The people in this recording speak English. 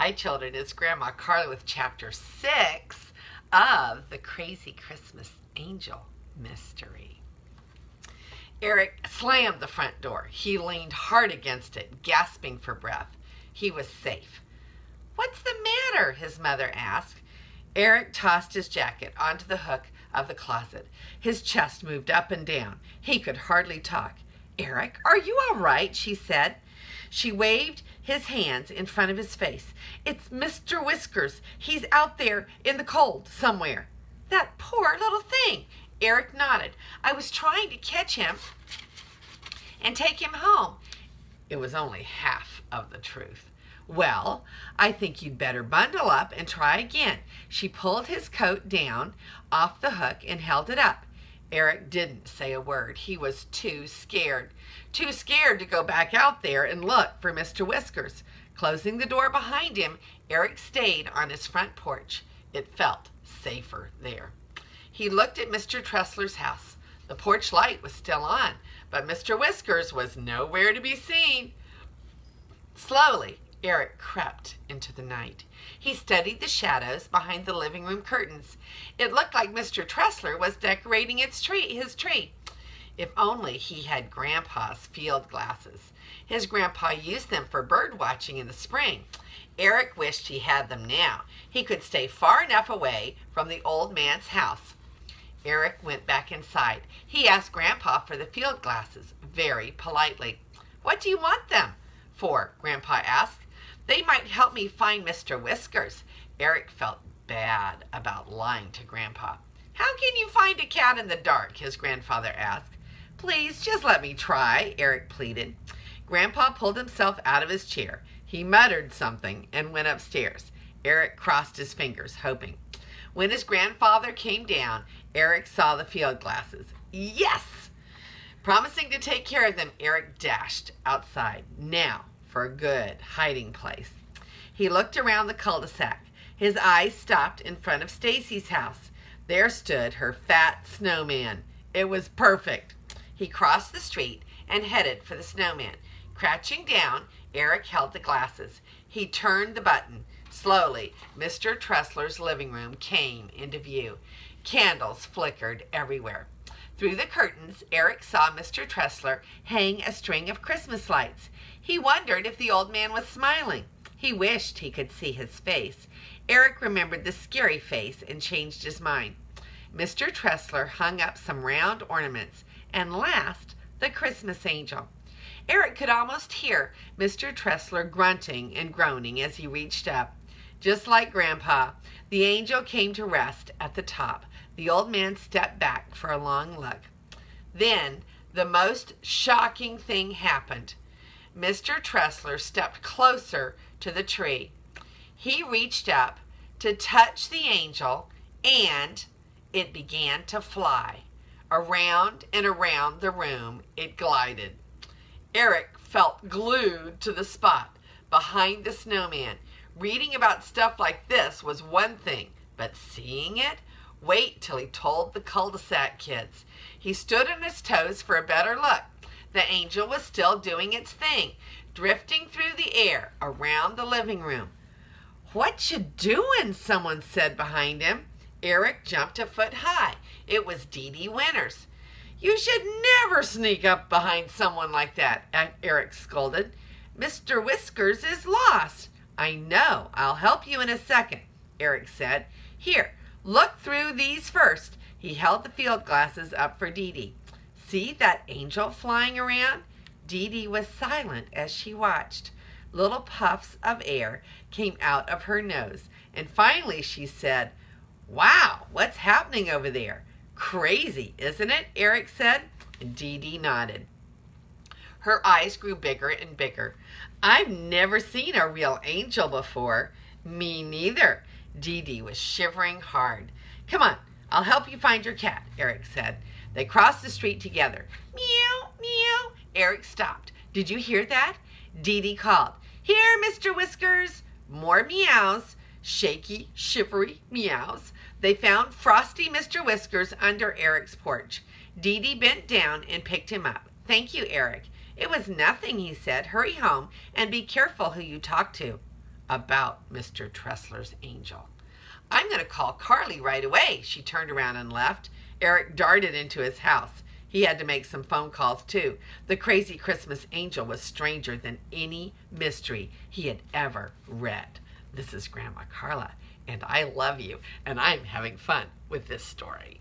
Hi, children. It's Grandma Carla with Chapter 6 of The Crazy Christmas Angel Mystery. Eric slammed the front door. He leaned hard against it, gasping for breath. He was safe. "What's the matter?" his mother asked. Eric tossed his jacket onto the hook of the closet. His chest moved up and down. He could hardly talk. "Eric, are you all right?" she said. She waved his hands in front of his face. "It's Mr. Whiskers. He's out there in the cold somewhere." "That poor little thing." Eric nodded. "I was trying to catch him and take him home." It was only half of the truth. "Well, I think you'd better bundle up and try again." She pulled his coat down off the hook and held it up. Eric didn't say a word. He was too scared. Too scared to go back out there and look for Mr. Whiskers. Closing the door behind him, Eric stayed on his front porch. It felt safer there. He looked at Mr. Tressler's house. The porch light was still on, but Mr. Whiskers was nowhere to be seen. Slowly, Eric crept into the night. He studied the shadows behind the living room curtains. It looked like Mr. Tressler was decorating his tree. If only he had Grandpa's field glasses. His grandpa used them for bird watching in the spring. Eric wished he had them now. He could stay far enough away from the old man's house. Eric went back inside. He asked Grandpa for the field glasses very politely. "What do you want them for?" Grandpa asked. "They might help me find Mr. Whiskers." Eric felt bad about lying to Grandpa. "How can you find a cat in the dark?" his grandfather asked. "Please, just let me try," Eric pleaded. Grandpa pulled himself out of his chair. He muttered something and went upstairs. Eric crossed his fingers, hoping. When his grandfather came down, Eric saw the field glasses. Yes! Promising to take care of them, Eric dashed outside. Now for a good hiding place. He looked around the cul-de-sac. His eyes stopped in front of Stacy's house. There stood her fat snowman. It was perfect. He crossed the street and headed for the snowman. Crouching down, Eric held the glasses. He turned the button. Slowly, Mr. Tressler's living room came into view. Candles flickered everywhere. Through the curtains, Eric saw Mr. Tressler hang a string of Christmas lights. He wondered if the old man was smiling. He wished he could see his face. Eric remembered the scary face and changed his mind. Mr. Tressler hung up some round ornaments, and last, the Christmas angel. Eric could almost hear Mr. Tressler grunting and groaning as he reached up. Just like Grandpa, the angel came to rest at the top. The old man stepped back for a long look. Then, the most shocking thing happened. Mr. Tressler stepped closer to the tree. He reached up to touch the angel, and it began to fly. Around and around the room it glided. Eric felt glued to the spot behind the snowman. Reading about stuff like this was one thing, but seeing it? Wait till he told the cul-de-sac kids. He stood on his toes for a better look. The angel was still doing its thing, drifting through the air around the living room. "What you doing?" someone said behind him. Eric jumped a foot high. It was Dee Dee Winters. "You should never sneak up behind someone like that," Eric scolded. "Mr. Whiskers is lost." "I know. I'll help you in a second," Eric said. "Here, look through these first." He held the field glasses up for Dee Dee. "See that angel flying around?" Dee Dee was silent as she watched. Little puffs of air came out of her nose, and finally she said, "Wow, what's happening over there?" "Crazy, isn't it?" Eric said, and Dee Dee nodded. Her eyes grew bigger and bigger. "I've never seen a real angel before." "Me neither." Dee Dee was shivering hard. "Come on, I'll help you find your cat," Eric said. They crossed the street together. "Meow, meow." Eric stopped. "Did you hear that?" Dee Dee called. "Here, Mr. Whiskers." More meows, shaky, shivery meows. They found frosty Mr. Whiskers under Eric's porch. Dee Dee bent down and picked him up. "Thank you, Eric." "It was nothing," he said. "Hurry home and be careful who you talk to." about Mr. Tressler's angel. I'm going to call Carly right away. She turned around and left. Eric darted into his house. He had to make some phone calls too. The crazy Christmas angel was stranger than any mystery he had ever read. This is Grandma Carla, and I love you, and I'm having fun with this story.